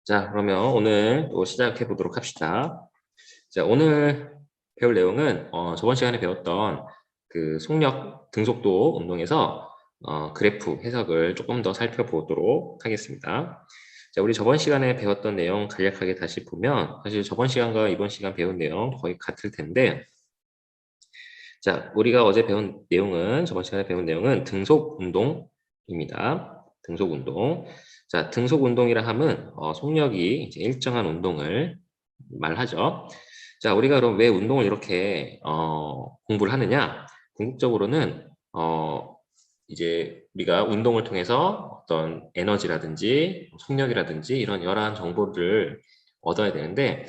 자, 그러면 오늘 또 시작해 보도록 합시다. 자, 오늘 배울 내용은 저번 시간에 배웠던 그 속력 등속도 운동에서 그래프 해석을 조금 더 살펴보도록 하겠습니다. 자, 우리 저번 시간에 배웠던 내용 간략하게 다시 보면 사실 저번 시간과 이번 시간 배운 내용 거의 같을 텐데, 자, 우리가 어제 배운 내용은 저번 시간에 배운 내용은 등속 운동입니다. 등속 운동. 자, 등속 운동이라 함은 속력이 이제 일정한 운동을 말하죠. 자, 우리가 그럼 왜 운동을 이렇게 공부를 하느냐? 궁극적으로는 이제 우리가 운동을 통해서 어떤 에너지라든지 속력이라든지 이런 여러한 정보를 얻어야 되는데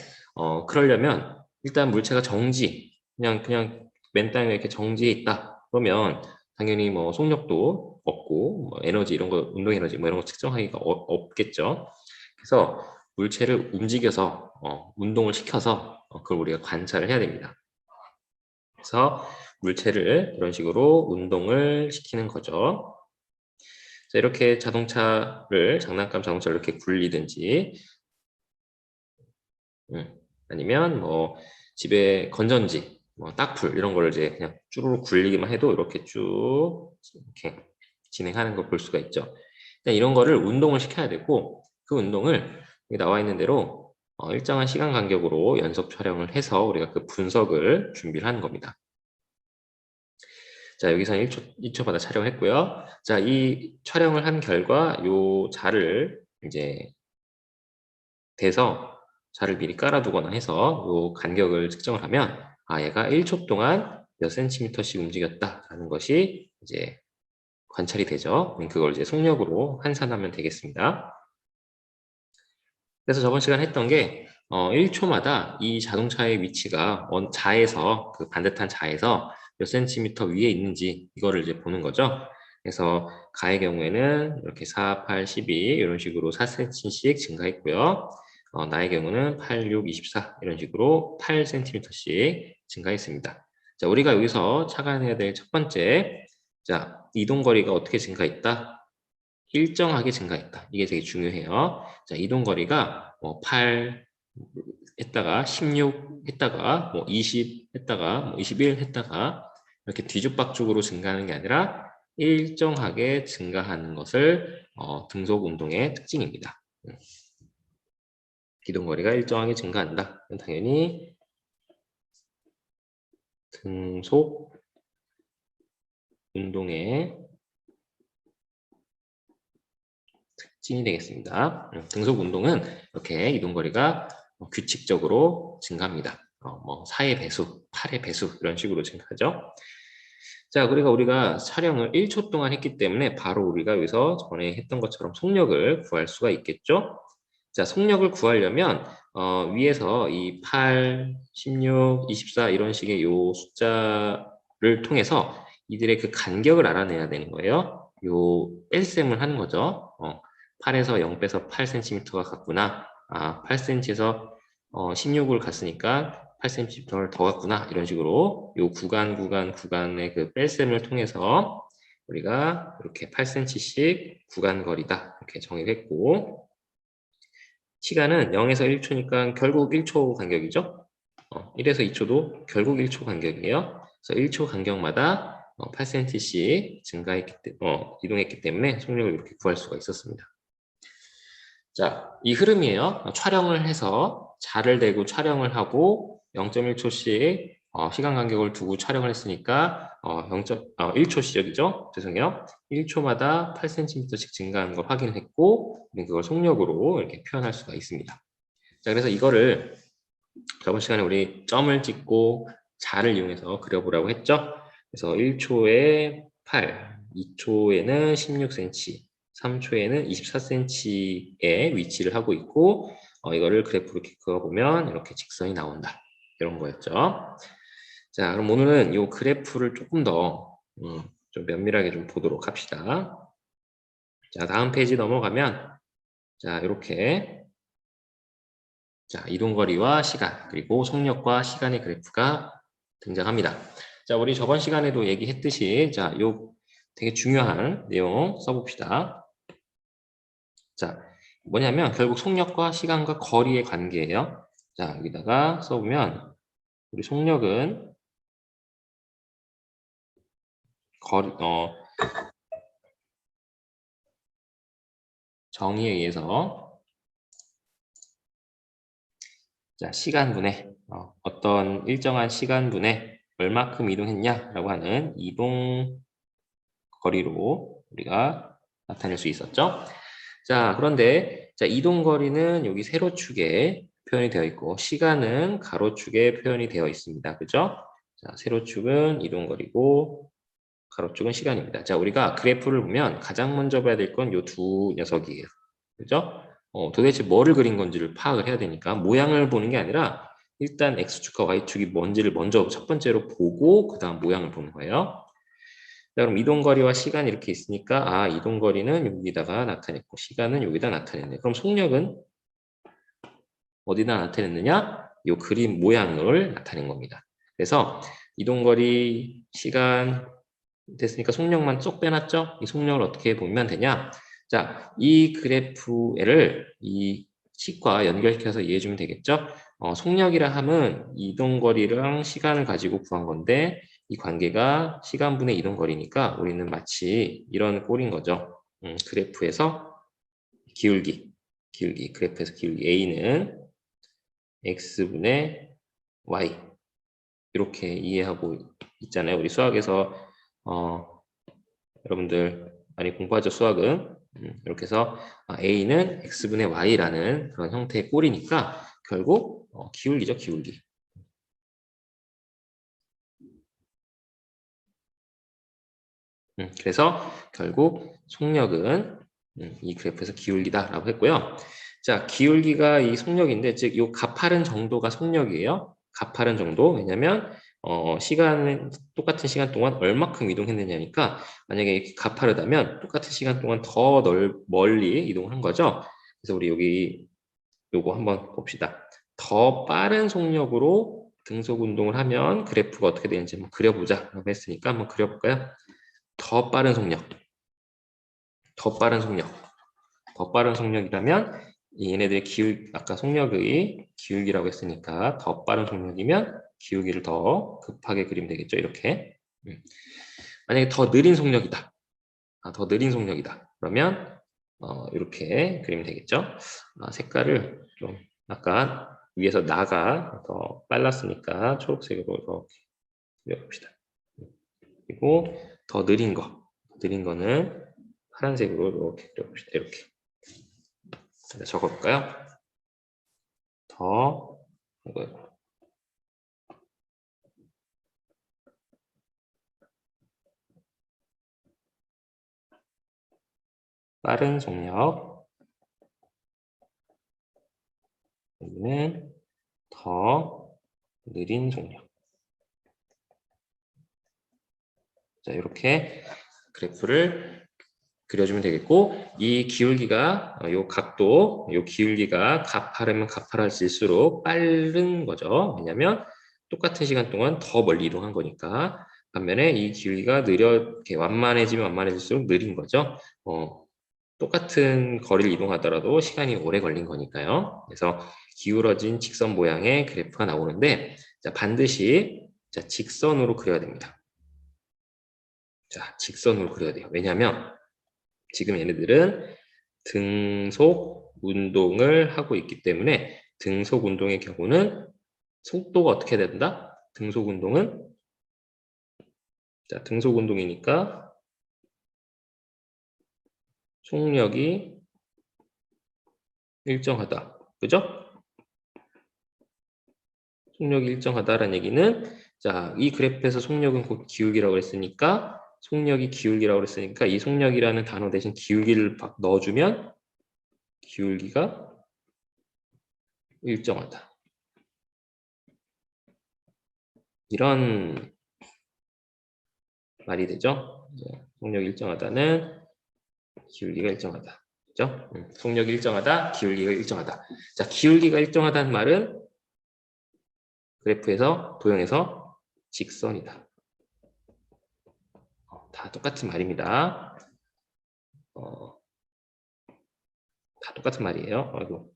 그러려면 일단 물체가 정지, 그냥 맨 땅에 이렇게 정지해 있다. 그러면 당연히 뭐 속력도 없고 뭐 에너지 이런 거, 운동 에너지 뭐 이런 거 측정하기가 없겠죠. 그래서 물체를 움직여서 운동을 시켜서 그걸 우리가 관찰을 해야 됩니다. 그래서 물체를 이런 식으로 운동을 시키는 거죠. 자, 이렇게 자동차를 장난감 자동차를 이렇게 굴리든지 아니면 뭐 집에 건전지, 뭐 딱풀 이런 거를 이제 그냥 쭈루룩 굴리기만 해도 이렇게 쭉 이렇게 진행하는 걸 볼 수가 있죠. 이런 거를 운동을 시켜야 되고 그 운동을 여기 나와 있는 대로 일정한 시간 간격으로 연속 촬영을 해서 우리가 그 분석을 준비를 하는 겁니다. 자, 여기서는 1초마다 촬영을 했고요. 자, 이 촬영을 한 결과 요 자를 이제 대서 자를 미리 깔아두거나 해서 요 간격을 측정을 하면 얘가 1초 동안 몇 센티미터씩 움직였다라는 것이 이제 관찰이 되죠. 그걸 이제 속력으로 환산하면 되겠습니다. 그래서 저번 시간에 했던 게 1초마다 이 자동차의 위치가 자에서 그 반듯한 자에서 몇 센티미터 위에 있는지 이거를 이제 보는 거죠. 그래서 가의 경우에는 이렇게 4, 8, 12 이런 식으로 4cm씩 증가했고요. 나의 경우는 8, 6, 24 이런 식으로 8cm씩 증가했습니다. 자, 우리가 여기서 착안해야 될 첫 번째, 자, 이동거리가 어떻게 증가했다? 일정하게 증가했다. 이게 되게 중요해요. 자, 이동거리가 8 했다가 16 했다가 20 했다가 21 했다가 이렇게 뒤죽박죽으로 증가하는 게 아니라 일정하게 증가하는 것을 등속 운동의 특징입니다. 이동거리가 일정하게 증가한다. 당연히 등속 운동의 특징이 되겠습니다. 등속 운동은 이렇게 이동거리가 규칙적으로 증가합니다. 뭐 4의 배수, 8의 배수 이런 식으로 증가하죠. 자, 그러니까 우리가 촬영을 1초 동안 했기 때문에 바로 우리가 여기서 전에 했던 것처럼 속력을 구할 수가 있겠죠. 자, 속력을 구하려면 위에서 이 8, 16, 24 이런 식의 요 숫자를 통해서 이들의 그 간격을 알아내야 되는 거예요. 요 뺄셈을 하는 거죠. 8에서 0 빼서 8cm가 갔구나. 8cm에서 16을 갔으니까 8cm를 더 갔구나. 이런 식으로 요 구간의 그 뺄셈을 통해서 우리가 이렇게 8cm씩 구간 거리다. 이렇게 정의했고 시간은 0에서 1초니까 결국 1초 간격이죠. 1에서 2초도 결국 1초 간격이에요. 그래서 1초 간격마다 8cm씩 이동했기 때문에 속력을 이렇게 구할 수가 있었습니다. 자, 이 흐름이에요. 촬영을 해서 자를 대고 촬영을 하고 0.1초씩 시간 간격을 두고 촬영을 했으니까 1초씩이죠. 죄송해요. 1초마다 8cm씩 증가하는 걸 확인했고 그걸 속력으로 이렇게 표현할 수가 있습니다. 자, 그래서 이거를 저번 시간에 우리 점을 찍고 자를 이용해서 그려보라고 했죠. 그래서 1초에 8, 2초에는 16cm, 3초에는 24cm의 위치를 하고 있고 이거를 그래프로 이렇게 그어보면 이렇게 직선이 나온다. 이런 거였죠. 자, 그럼 오늘은 이 그래프를 조금 더 좀 면밀하게 좀 보도록 합시다. 자, 다음 페이지 넘어가면 자, 이렇게 자, 이동거리와 시간, 그리고 속력과 시간의 그래프가 등장합니다. 자, 우리 저번 시간에도 얘기했듯이, 자, 요 되게 중요한 내용 써봅시다. 자, 뭐냐면 결국 속력과 시간과 거리의 관계예요. 자, 여기다가 써보면 우리 속력은 거리, 정의에 의해서 자, 시간분에 어떤 일정한 시간분에 얼마큼 이동했냐라고 하는 이동 거리로 우리가 나타낼 수 있었죠. 자, 그런데 자, 이동 거리는 여기 세로축에 표현이 되어 있고 시간은 가로축에 표현이 되어 있습니다. 그죠? 자, 세로축은 이동 거리고 가로축은 시간입니다. 자, 우리가 그래프를 보면 가장 먼저 봐야 될 건 이 두 녀석이에요. 그죠? 도대체 뭐를 그린 건지를 파악을 해야 되니까 모양을 보는 게 아니라 일단 X축과 Y축이 뭔지를 먼저 첫 번째로 보고 그 다음 모양을 보는 거예요. 자, 그럼 이동거리와 시간이 이렇게 있으니까 이동거리는 여기다가 나타냈고 시간은 여기다 나타냈네. 그럼 속력은 어디다 나타냈느냐? 이 그림 모양을 나타낸 겁니다. 그래서 이동거리, 시간 됐으니까 속력만 쏙 빼놨죠? 이 속력을 어떻게 보면 되냐? 자, 이 그래프를 이 식과 연결시켜서 이해해주면 되겠죠? 속력이라 함은 이동거리랑 시간을 가지고 구한 건데 이 관계가 시간분의 이동거리니까 우리는 마치 이런 꼴인 거죠. 그래프에서 기울기, 그래프에서 기울기 A는 X분의 Y 이렇게 이해하고 있잖아요. 우리 수학에서 여러분들 많이 공부하죠, 수학은. 이렇게 해서 A는 X분의 Y라는 그런 형태의 꼴이니까 결국 기울기죠, 기울기. 그래서 결국 속력은 이 그래프에서 기울기다라고 했고요. 자, 기울기가 이 속력인데 즉 이 가파른 정도가 속력이에요. 가파른 정도. 왜냐면 시간은 똑같은 시간 동안 얼마큼 이동했느냐니까 만약에 이렇게 가파르다면 똑같은 시간 동안 더 멀리 이동을 한 거죠. 그래서 우리 여기 요거 한번 봅시다. 더 빠른 속력으로 등속 운동을 하면 그래프가 어떻게 되는지 한번 그려보자 라고 했으니까 한번 그려볼까요? 더 빠른 속력, 더 빠른 속력, 더 빠른 속력이라면 얘네들의 아까 속력의 기울기라고 했으니까 더 빠른 속력이면 기울기를 더 급하게 그리면 되겠죠. 이렇게. 만약에 더 느린 속력이다. 더 느린 속력이다. 그러면 이렇게 그리면 되겠죠. 색깔을 좀 아까 위에서 나가 더 빨랐으니까 초록색으로 이렇게 그려봅시다. 그리고 더 느린 거는 파란색으로 이렇게 그려봅시다. 이렇게. 적어볼까요? 더 빠른 속력, 여기는 더 느린 속력. 자, 이렇게 그래프를 그려주면 되겠고, 이 기울기가, 요 각도, 요 기울기가 가파르면 가파라질수록 빠른 거죠. 왜냐면 똑같은 시간 동안 더 멀리 이동한 거니까. 반면에 이 기울기가 이렇게 완만해지면 완만해질수록 느린 거죠. 똑같은 거리를 이동하더라도 시간이 오래 걸린 거니까요. 그래서 기울어진 직선 모양의 그래프가 나오는데, 자, 반드시 자, 직선으로 그려야 됩니다. 자, 직선으로 그려야 돼요. 왜냐하면 지금 얘네들은 등속 운동을 하고 있기 때문에 등속 운동의 경우는 속도가 어떻게 된다? 등속 운동은 자, 등속 운동이니까 속력이 일정하다. 그죠? 속력이 일정하다라는 얘기는 자, 이 그래프에서 속력은 곧 기울기라고 했으니까 속력이 기울기라고 했으니까 이 속력이라는 단어 대신 기울기를 넣어주면 기울기가 일정하다. 이런 말이 되죠. 속력이 일정하다는 기울기가 일정하다. 그죠? 속력이 일정하다, 기울기가 일정하다. 자, 기울기가 일정하다는 말은 그래프에서 도형에서 직선이다. 다 똑같은 말입니다. 다 똑같은 말이에요. 아이고.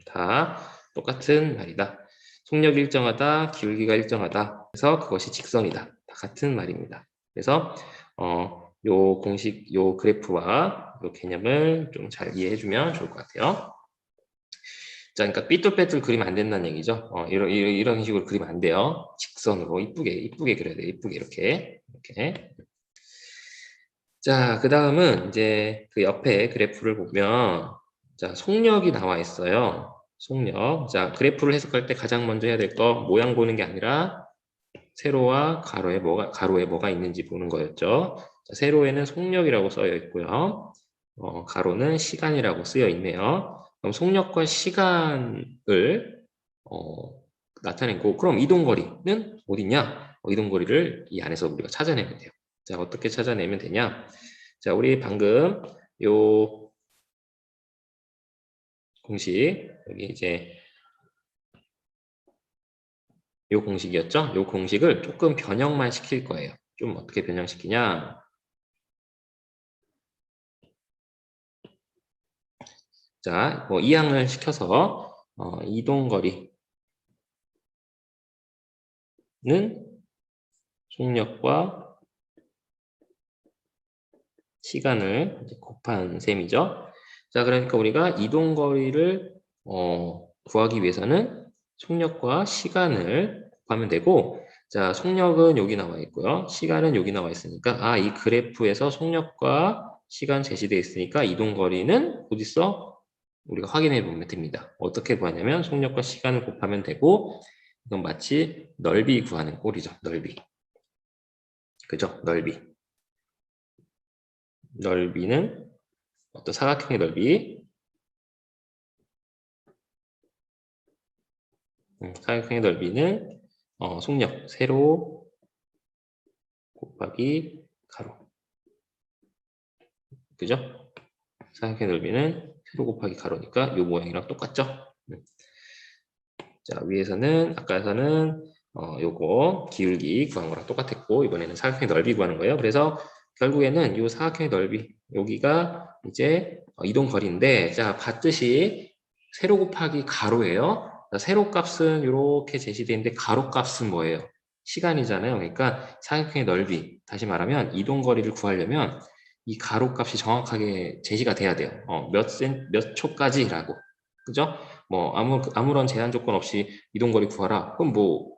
다 똑같은 말이다. 속력이 일정하다, 기울기가 일정하다. 그래서 그것이 직선이다. 다 같은 말입니다. 그래서 요 공식, 요 그래프와 요 개념을 좀 잘 이해해주면 좋을 것 같아요. 자, 그러니까 삐뚤빼뚤 그리면 안 된다는 얘기죠. 이런 식으로 그리면 안 돼요. 직선으로 이쁘게 그려야 돼요. 이쁘게 이렇게. 자, 그 다음은 이제 그 옆에 그래프를 보면 자, 속력이 나와 있어요. 속력. 자, 그래프를 해석할 때 가장 먼저 해야 될 거 모양 보는 게 아니라 세로와 가로에 뭐가 있는지 보는 거였죠. 자, 세로에는 속력이라고 써여 있고요. 가로는 시간이라고 쓰여 있네요. 그럼 속력과 시간을 나타내고 그럼 이동거리는 어디냐? 이동거리를 이 안에서 우리가 찾아내면 돼요. 자, 어떻게 찾아내면 되냐? 자, 우리 방금 요 공식 여기 이제 요 공식이었죠? 요 공식을 조금 변형만 시킬 거예요. 좀 어떻게 변형시키냐? 자, 뭐 이항을 시켜서 이동거리는 속력과 시간을 이제 곱한 셈이죠. 자, 그러니까 우리가 이동거리를 구하기 위해서는 속력과 시간을 곱하면 되고, 자, 속력은 여기 나와 있고요. 시간은 여기 나와 있으니까, 이 그래프에서 속력과 시간 제시되어 있으니까 이동거리는 어디 있어? 우리가 확인해 보면 됩니다. 어떻게 구하냐면 속력과 시간을 곱하면 되고, 이건 마치 넓이 구하는 꼴이죠. 넓이. 그죠? 넓이는 어떤 사각형의 넓이, 사각형의 넓이는 속력, 세로 곱하기 가로. 그죠? 사각형의 넓이는 세로 곱하기 가로니까 이 모양이랑 똑같죠? 자, 위에서는 아까에서는 요거 기울기 구한 거랑 똑같았고 이번에는 사각형의 넓이 구하는 거예요. 그래서 결국에는 이 사각형의 넓이 여기가 이제 이동 거리인데 자, 봤듯이 세로 곱하기 가로예요. 자, 세로 값은 이렇게 제시되어 있는데 가로 값은 뭐예요? 시간이잖아요. 그러니까 사각형의 넓이 다시 말하면 이동 거리를 구하려면 이 가로 값이 정확하게 제시가 돼야 돼요. 몇 초까지라고. 그죠? 뭐 아무런 제한 조건 없이 이동거리 구하라. 그럼 뭐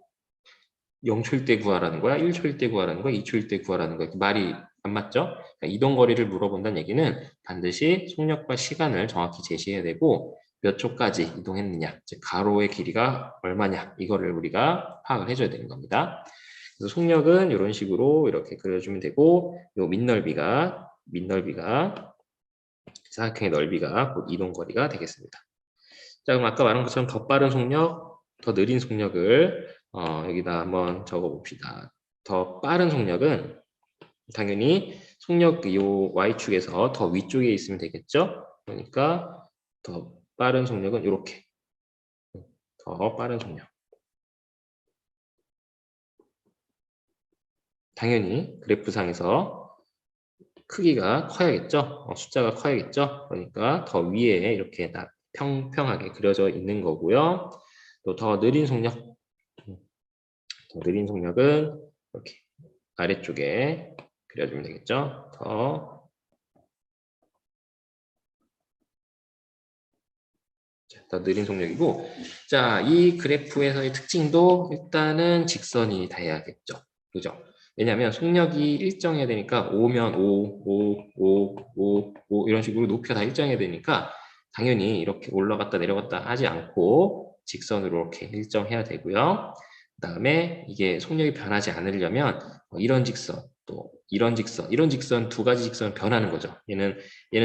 0초일 때 구하라는 거야? 1초일 때 구하라는 거야? 2초일 때 구하라는 거야? 말이 안 맞죠? 그러니까 이동거리를 물어본다는 얘기는 반드시 속력과 시간을 정확히 제시해야 되고 몇 초까지 이동했느냐, 즉 가로의 길이가 얼마냐 이거를 우리가 파악을 해줘야 되는 겁니다. 그래서 속력은 이런 식으로 이렇게 그려주면 되고 요 민넓이가 사각형의 넓이가 곧 이동거리가 되겠습니다. 자, 그럼 아까 말한 것처럼 더 빠른 속력, 더 느린 속력을 여기다 한번 적어 봅시다. 더 빠른 속력은 당연히 속력 요 y축에서 더 위쪽에 있으면 되겠죠? 그러니까 더 빠른 속력은 이렇게 더 빠른 속력. 당연히 그래프상에서 크기가 커야겠죠? 숫자가 커야겠죠? 그러니까 더 위에 이렇게 평평하게 그려져 있는 거고요. 또 더 느린 속력, 더 느린 속력은 이렇게 아래쪽에 그려주면 되겠죠. 더 느린 속력이고, 자, 이 그래프에서의 특징도 일단은 직선이 돼야겠죠. 그죠? 왜냐하면 속력이 일정해야 되니까 5면 5 이런 식으로 높이가 다 일정해야 되니까 당연히 이렇게 올라갔다 내려갔다 하지 않고 직선으로 이렇게 일정해야 되고요. 그 다음에 이게 속력이 변하지 않으려면 이런 직선, 또 이런 직선 두 가지 직선은 변하는 거죠. 얘는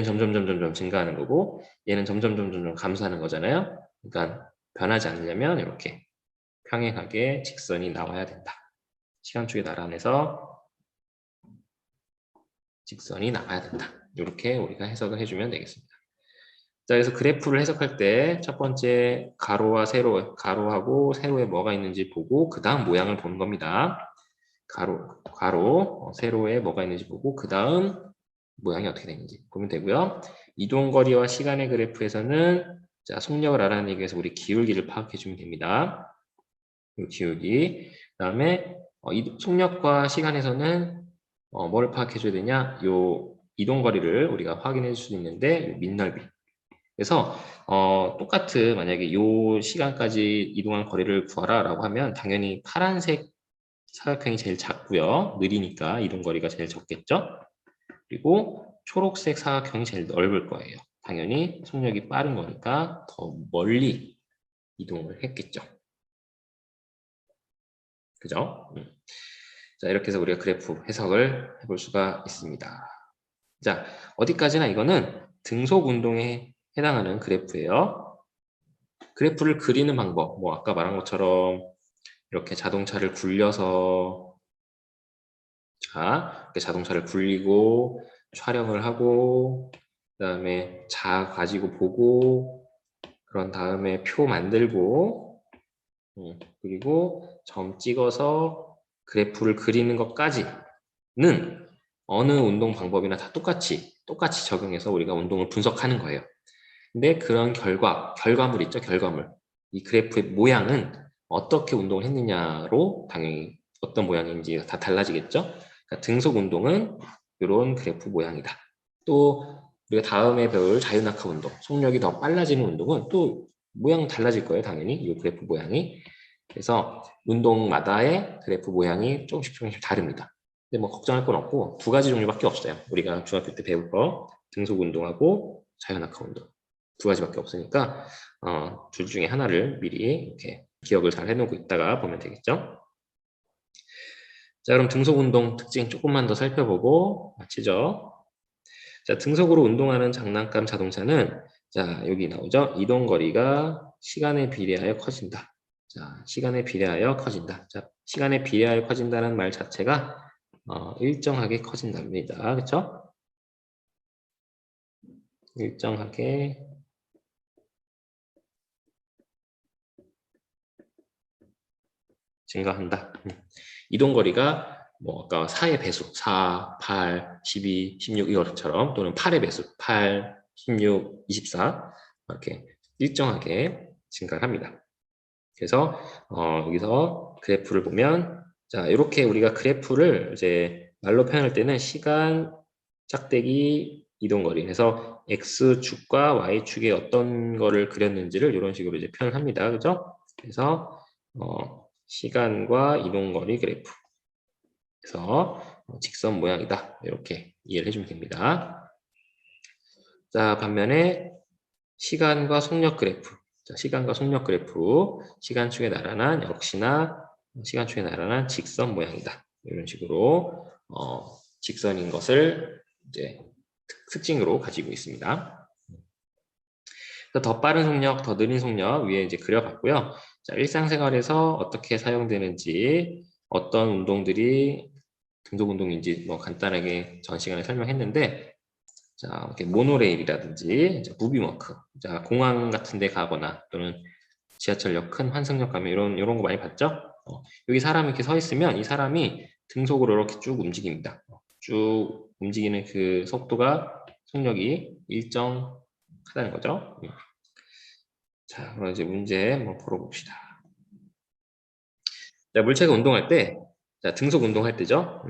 점점 증가하는 거고 얘는 점점 감소하는 거잖아요. 그러니까 변하지 않으려면 이렇게 평행하게 직선이 나와야 된다. 시간축의 나라 안에서 직선이 나와야 된다. 이렇게 우리가 해석을 해주면 되겠습니다. 자, 그래서 그래프를 해석할 때 첫 번째 가로하고 세로에 뭐가 있는지 보고 그 다음 모양을 보는 겁니다. 가로, 세로에 뭐가 있는지 보고 그 다음 모양이 어떻게 되는지 보면 되고요. 이동거리와 시간의 그래프에서는 자, 속력을 알아내기 위해서 우리 기울기를 파악해 주면 됩니다. 이 기울기. 그다음에 속력과 시간에서는 뭐를 파악해 줘야 되냐? 요 이동거리를 우리가 확인해 줄 수 있는데 요 민넓이. 그래서 똑같은 만약에 요 시간까지 이동한 거리를 구하라라고 하면 당연히 파란색 사각형이 제일 작고요. 느리니까 이동거리가 제일 적겠죠. 그리고 초록색 사각형이 제일 넓을 거예요. 당연히 속력이 빠른 거니까 더 멀리 이동을 했겠죠. 그죠? 자, 이렇게 해서 우리가 그래프 해석을 해볼 수가 있습니다. 자, 어디까지나 이거는 등속 운동에 해당하는 그래프예요. 그래프를 그리는 방법, 뭐 아까 말한 것처럼 이렇게 자동차를 굴려서 자, 이렇게 자동차를 굴리고 촬영을 하고 그다음에 자 가지고 보고 그런 다음에 표 만들고 그리고 점 찍어서 그래프를 그리는 것까지는 어느 운동 방법이나 다 똑같이 적용해서 우리가 운동을 분석하는 거예요. 근데 그런 결과물 있죠, 결과물. 이 그래프의 모양은 어떻게 운동을 했느냐로 당연히 어떤 모양인지 다 달라지겠죠. 그러니까 등속 운동은 이런 그래프 모양이다. 또 우리가 다음에 배울 자유낙하 운동, 속력이 더 빨라지는 운동은 또 모양 달라질 거예요, 당연히 이 그래프 모양이. 그래서 운동마다의 그래프 모양이 조금씩 다릅니다. 근데 뭐 걱정할 건 없고 두 가지 종류밖에 없어요. 우리가 중학교 때 배울 거 등속 운동하고 자유낙하 운동 두 가지밖에 없으니까 둘 중에 하나를 미리 이렇게 기억을 잘 해놓고 있다가 보면 되겠죠. 자, 그럼 등속 운동 특징 조금만 더 살펴보고 마치죠. 자, 등속으로 운동하는 장난감 자동차는 자, 여기 나오죠. 이동 거리가 시간에 비례하여 커진다. 자, 시간에 비례하여 커진다. 자, 시간에 비례하여 커진다는 말 자체가 일정하게 커진답니다. 그렇죠? 일정하게 증가한다. 이동 거리가 뭐 아까 4의 배수, 4, 8, 12, 16 이것처럼 또는 8의 배수, 8, 16, 24 이렇게 일정하게 증가를 합니다. 그래서 여기서 그래프를 보면 자 이렇게 우리가 그래프를 이제 말로 표현할 때는 시간 짝대기 이동거리 그래서 x축과 y축에 어떤 거를 그렸는지를 이런 식으로 이제 표현합니다. 그죠? 그래서 시간과 이동거리 그래프 그래서 직선 모양이다. 이렇게 이해를 해주면 됩니다. 자 반면에 시간과 속력 그래프 자, 시간과 속력 그래프 시간축에 나란한 역시나 시간축에 나란한 직선 모양이다. 이런 식으로 직선인 것을 이제 특징으로 가지고 있습니다. 더 빠른 속력, 더 느린 속력 위에 이제 그려봤고요. 자, 일상생활에서 어떻게 사용되는지, 어떤 운동들이 등속 운동인지 뭐 간단하게 전 시간에 설명했는데, 자, 이렇게 모노레일이라든지 무비워크, 자, 공항 같은 데 가거나 또는 지하철역 큰 환승역 가면 이런 거 많이 봤죠? 여기 사람이 이렇게 서 있으면 이 사람이 등속으로 이렇게 쭉 움직입니다. 쭉 움직이는 그 속력이 일정하다는 거죠. 자, 그럼 이제 문제 한번 풀어봅시다. 자, 물체가 운동할 때, 자, 등속 운동할 때죠.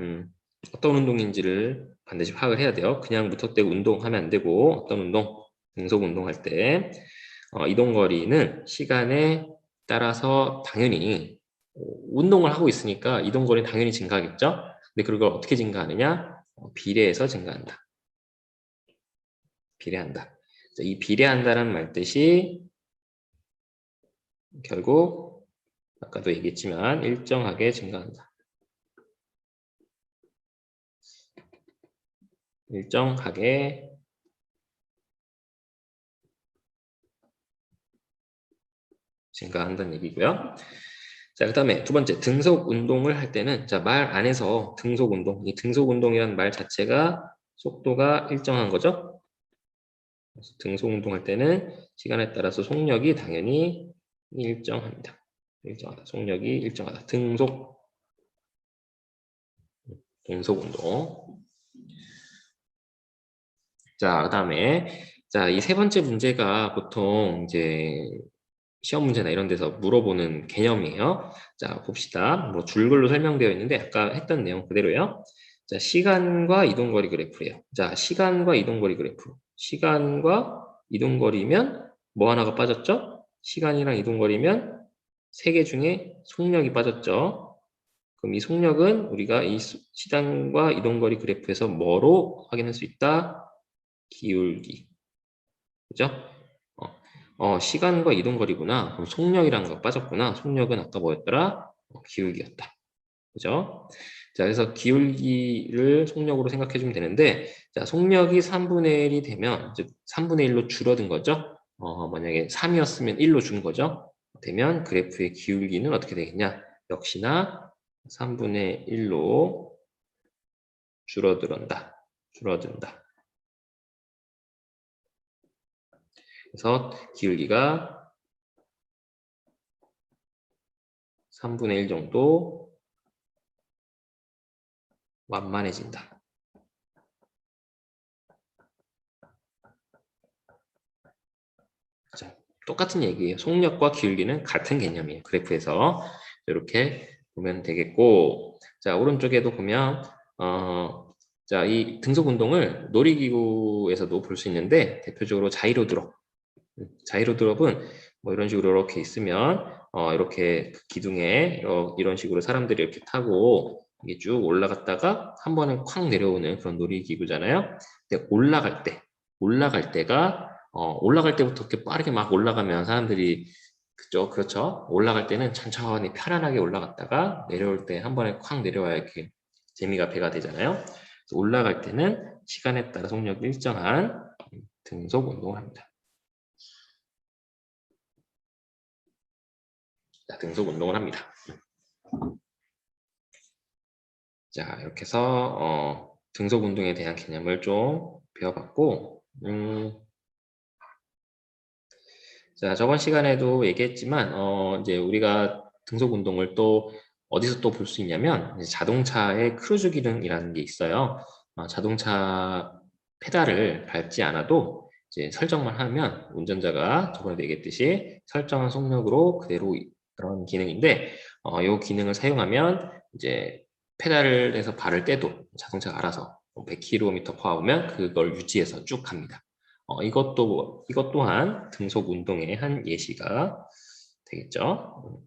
어떤 운동인지를 반드시 파악을 해야 돼요. 그냥 무턱대고 운동하면 안 되고, 어떤 운동, 등속 운동할 때, 이동거리는 시간에 따라서 당연히 운동을 하고 있으니까 이동거리는 당연히 증가하겠죠. 근데 그걸 어떻게 증가하느냐? 비례해서 증가한다. 비례한다. 자, 이 비례한다는 말 뜻이 결국 아까도 얘기했지만 일정하게 증가한다. 일정하게 증가한다는 얘기고요. 자, 그 다음에 두 번째 등속 운동을 할 때는 자, 말 안에서 등속 운동, 이 등속 운동이라는 말 자체가 속도가 일정한 거죠. 그래서 등속 운동할 때는 시간에 따라서 속력이 당연히 일정합니다. 일정하다. 속력이 일정하다. 등속 운동. 자, 그다음에 자, 이 세 번째 문제가 보통 이제 시험 문제나 이런 데서 물어보는 개념이에요. 자, 봅시다. 뭐 줄글로 설명되어 있는데 아까 했던 내용 그대로요. 자, 시간과 이동거리 그래프예요. 자, 시간과 이동거리 그래프. 시간과 이동거리면 뭐 하나가 빠졌죠? 시간이랑 이동거리면 세 개 중에 속력이 빠졌죠. 그럼 이 속력은 우리가 이 시간과 이동거리 그래프에서 뭐로 확인할 수 있다? 기울기. 그죠? 시간과 이동거리구나. 그럼 속력이라는 거 빠졌구나. 속력은 아까 뭐였더라? 기울기였다. 그죠? 자, 그래서 기울기를 속력으로 생각해 주면 되는데, 자, 속력이 3분의 1이 되면, 즉, 3분의 1로 줄어든 거죠? 만약에 3이었으면 1로 준 거죠? 되면 그래프의 기울기는 어떻게 되겠냐? 역시나 3분의 1로 줄어든다. 그래서 기울기가 3분의 1 정도 완만해진다. 자, 똑같은 얘기예요. 속력과 기울기는 같은 개념이에요. 그래프에서 이렇게 보면 되겠고, 자, 오른쪽에도 보면 자, 이 등속 운동을 놀이기구에서도 볼 수 있는데 대표적으로 자이로 드롭. 자이로 드롭은 뭐 이런 식으로 이렇게 있으면 이렇게 그 기둥에 이런 식으로 사람들이 이렇게 타고 이게 쭉 올라갔다가 한 번은 콱 내려오는 그런 놀이기구잖아요. 근데 올라갈 때가 올라갈 때부터 이렇게 빠르게 막 올라가면 사람들이 그렇죠. 올라갈 때는 천천히 편안하게 올라갔다가 내려올 때 한 번에 콱 내려와야 이렇게 재미가 배가 되잖아요. 그래서 올라갈 때는 시간에 따라 속력이 일정한 등속 운동을 합니다. 자, 등속 운동을 합니다. 자, 이렇게 해서 등속 운동에 대한 개념을 좀 배워봤고, 자, 저번 시간에도 얘기했지만, 이제 우리가 등속 운동을 또 어디서 또 볼 수 있냐면, 이제 자동차의 크루즈 기능이라는 게 있어요. 자동차 페달을 밟지 않아도 이제 설정만 하면 운전자가 저번에 얘기했듯이 설정한 속력으로 그대로 그런 기능인데, 이 기능을 사용하면 이제 페달을 해서 발을 떼도 자동차가 알아서 100km/h면 그걸 유지해서 쭉 갑니다. 이것 또한 등속 운동의 한 예시가 되겠죠.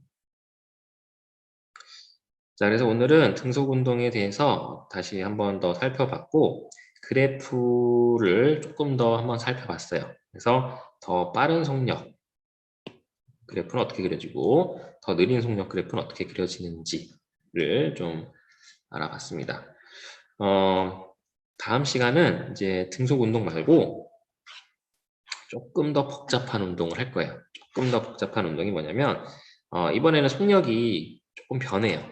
자, 그래서 오늘은 등속 운동에 대해서 다시 한번 더 살펴봤고, 그래프를 조금 더 한번 살펴봤어요. 그래서 더 빠른 속력 그래프는 어떻게 그려지고, 더 느린 속력 그래프는 어떻게 그려지는지를 좀 알아봤습니다. 다음 시간은 이제 등속 운동 말고 조금 더 복잡한 운동을 할 거예요. 조금 더 복잡한 운동이 뭐냐면 이번에는 속력이 조금 변해요.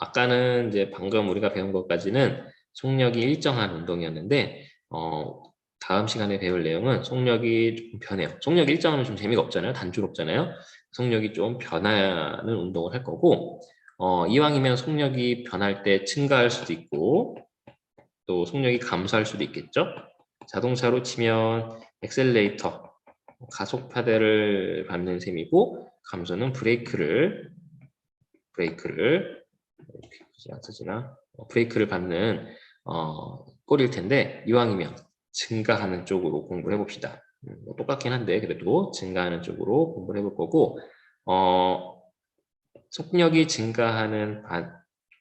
아까는 이제 방금 우리가 배운 것까지는 속력이 일정한 운동이었는데 다음 시간에 배울 내용은 속력이 조금 변해요. 속력이 일정하면 좀 재미가 없잖아요. 단조롭잖아요. 속력이 좀 변하는 운동을 할 거고 이왕이면 속력이 변할 때 증가할 수도 있고 또 속력이 감소할 수도 있겠죠. 자동차로 치면 엑셀레이터, 가속 페달을 밟는 셈이고 감소는 브레이크를 이렇게 안 써지나? 브레이크를 밟는 꼴일 텐데 이왕이면 증가하는 쪽으로 공부를 해봅시다. 뭐 똑같긴 한데 그래도 증가하는 쪽으로 공부를 해볼 거고 속력이 증가하는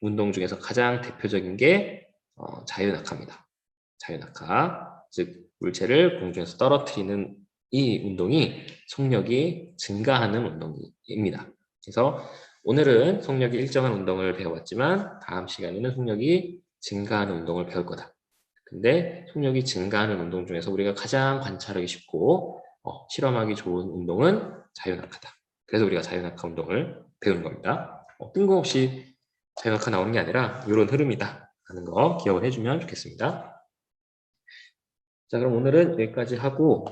운동 중에서 가장 대표적인 게 자유낙하입니다. 자유낙하, 즉 물체를 공중에서 떨어뜨리는 이 운동이 속력이 증가하는 운동입니다. 그래서 오늘은 속력이 일정한 운동을 배워봤지만 다음 시간에는 속력이 증가하는 운동을 배울 거다. 근데 속력이 증가하는 운동 중에서 우리가 가장 관찰하기 쉽고 실험하기 좋은 운동은 자유낙하다. 그래서 우리가 자유낙하 운동을 배우는 겁니다. 뜬금없이 자유낙하 나오는 게 아니라 이런 흐름이다 하는 거 기억을 해주면 좋겠습니다. 자, 그럼 오늘은 여기까지 하고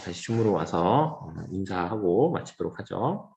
다시 줌으로 와서 인사하고 마치도록 하죠.